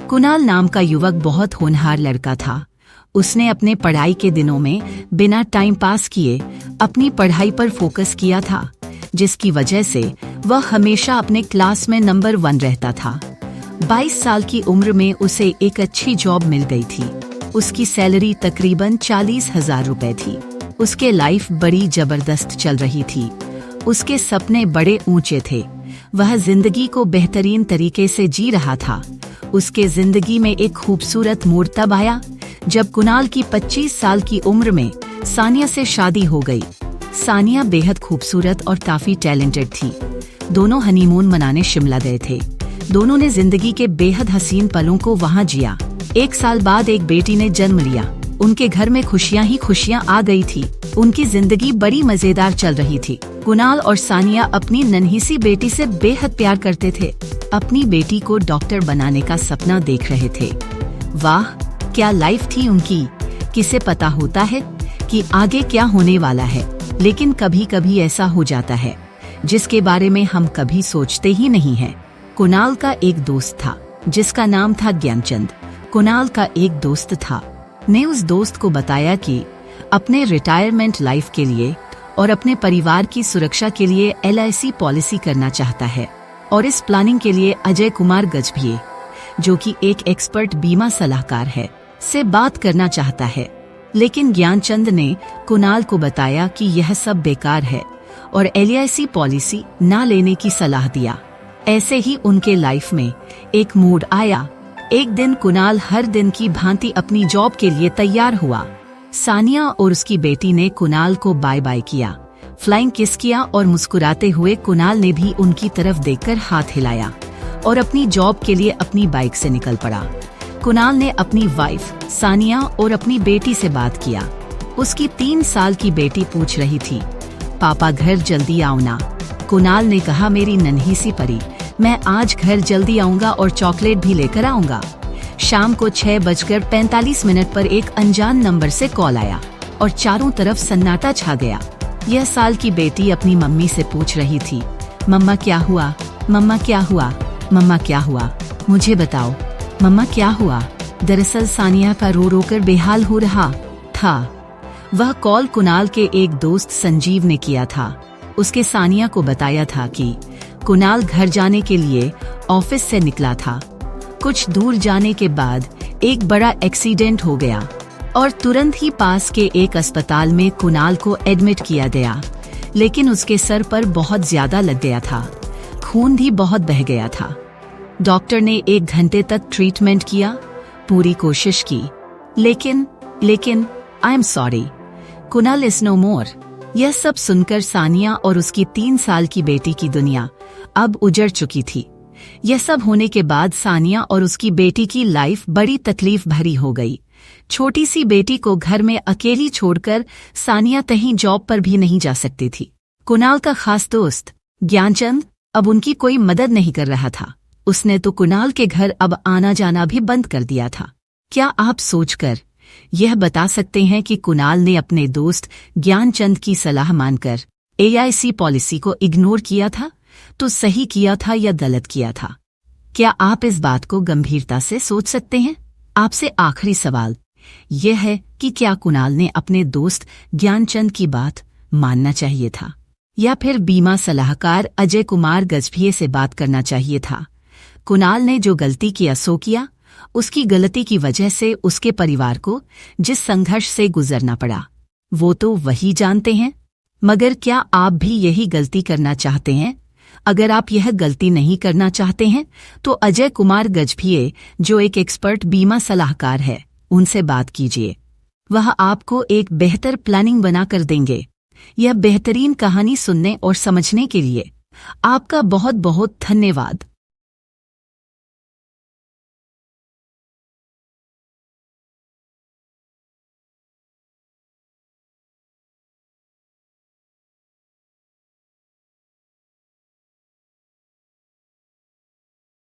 कुणाल नाम का युवक बहुत होनहार लड़का था। उसने अपने पढ़ाई के दिनों में बिना टाइम पास किए अपनी पढ़ाई पर फोकस किया था, जिसकी वजह से वह हमेशा अपने क्लास में नंबर 1 रहता था। 22 साल की उम्र में उसे एक अच्छी जॉब मिल गई थी। उसकी सैलरी तकरीबन 40,000 रुपए थी। उसके लाइफ बड़ी जबरदस्त चल रही थी। उसके सपने बड़े ऊंचे थे। वह जिंदगी को बेहतरीन तरीके से जी रहा था। उसके जिंदगी में एक खूबसूरत मोड़ तब आया जब कुणाल की 25 साल की उम्र में सानिया से शादी हो गई। सानिया बेहद खूबसूरत और काफी टैलेंटेड थी। दोनों हनीमून मनाने शिमला गए थे। दोनों ने जिंदगी के बेहद हसीन पलों को वहां जिया। 1 साल बाद एक बेटी ने जन्म लिया। उनके घर में खुशियां ही खुशियां आ गई थी। उनकी जिंदगी बड़ी मजेदार चल रही थी। कुणाल और सानिया अपनी नन्ही सी बेटी से बेहद प्यार करते थे। अपनी बेटी को डॉक्टर बनाने का सपना देख रहे थे। वाह, क्या लाइफ थी उनकी। किसे पता होता है कि आगे क्या होने वाला है, लेकिन कभी कभी ऐसा हो जाता है जिसके बारे में हम कभी सोचते ही नहीं हैं। कुणाल का एक दोस्त था जिसका नाम था ज्ञानचंद। कुणाल का एक दोस्त था ने उस दोस्त को बताया कि अपने रिटायरमेंट लाइफ के लिए और अपने परिवार की सुरक्षा के लिए LIC पॉलिसी करना चाहता है, और इस प्लानिंग के लिए अजय कुमार गजभिये, जो कि एक एक्सपर्ट बीमा सलाहकार है, से बात करना चाहता है। लेकिन ज्ञानचंद ने कुणाल को बताया कि यह सब बेकार है और LIC पॉलिसी ना लेने की सलाह दिया। ऐसे ही उनके लाइफ में एक मूड आया। एक दिन कुणाल हर दिन की भांति अपनी जॉब के लिए तैयार हुआ। सानिया और उसकी बेटी ने कुणाल को बाय बाय किया, फ्लाइंग किस किया, और मुस्कुराते हुए कुणाल ने भी उनकी तरफ देखकर हाथ हिलाया और अपनी जॉब के लिए अपनी बाइक से निकल पड़ा। कुणाल ने अपनी वाइफ सानिया और अपनी बेटी से बात किया। उसकी 3 साल की बेटी पूछ रही थी, पापा घर जल्दी आओ ना। कुणाल ने कहा, मेरी नन्ही सी परी, मैं आज घर जल्दी आऊंगा और चॉकलेट भी लेकर आऊंगा। शाम को 6:45 पर एक अनजान नंबर से कॉल आया और चारों तरफ सन्नाटा छा गया। यह साल की बेटी अपनी मम्मी से पूछ रही थी, मम्मा क्या हुआ, मम्मा क्या हुआ, मम्मा क्या हुआ, मुझे बताओ मम्मा क्या हुआ। दरअसल सानिया का रो रो कर बेहाल हो रहा था। वह कॉल कुणाल के एक दोस्त संजीव ने किया था। उसके सानिया को बताया था कि कुणाल घर जाने के लिए ऑफिस से निकला था। कुछ दूर जाने के बाद एक बड़ा एक्सीडेंट हो गया और तुरंत ही पास के एक अस्पताल में कुणाल को एडमिट किया गया। लेकिन उसके सर पर बहुत ज्यादा लग गया था, खून भी बहुत बह गया था। डॉक्टर ने 1 घंटे तक ट्रीटमेंट किया, पूरी कोशिश की, लेकिन I am sorry, Kunal is no more. यह सब सुनकर सानिया और उसकी 3 साल की बेटी की दुनिया अब उजड़ चुकी थी। यह सब होने के बाद सानिया और उसकी बेटी की लाइफ बड़ी तकलीफ भरी हो गई। छोटी सी बेटी को घर में अकेली छोड़कर सानिया कहीं जॉब पर भी नहीं जा सकती थी। कुणाल का खास दोस्त ज्ञानचंद अब उनकी कोई मदद नहीं कर रहा था। उसने तो कुणाल के घर अब आना जाना भी बंद कर दिया था। क्या आप सोचकर यह बता सकते हैं कि कुणाल ने अपने दोस्त ज्ञानचंद की सलाह मानकर LIC पॉलिसी को इग्नोर किया था तो सही किया था या गलत किया था? क्या आप इस बात को गंभीरता से सोच सकते हैं? आपसे आखिरी सवाल यह है कि क्या कुणाल ने अपने दोस्त ज्ञानचंद की बात मानना चाहिए था या फिर बीमा सलाहकार अजय कुमार गजभिये से बात करना चाहिए था? कुणाल ने जो गलती किया सो किया। उसकी गलती की वजह से उसके परिवार को जिस संघर्ष से गुजरना पड़ा वो तो वही जानते हैं। मगर क्या आप भी यही गलती करना चाहते हैं? अगर आप यह गलती नहीं करना चाहते हैं तो अजय कुमार गजभिये, जो एक एक्सपर्ट बीमा सलाहकार है, उनसे बात कीजिए। वह आपको एक बेहतर प्लानिंग बना कर देंगे। यह बेहतरीन कहानी सुनने और समझने के लिए आपका बहुत बहुत धन्यवाद।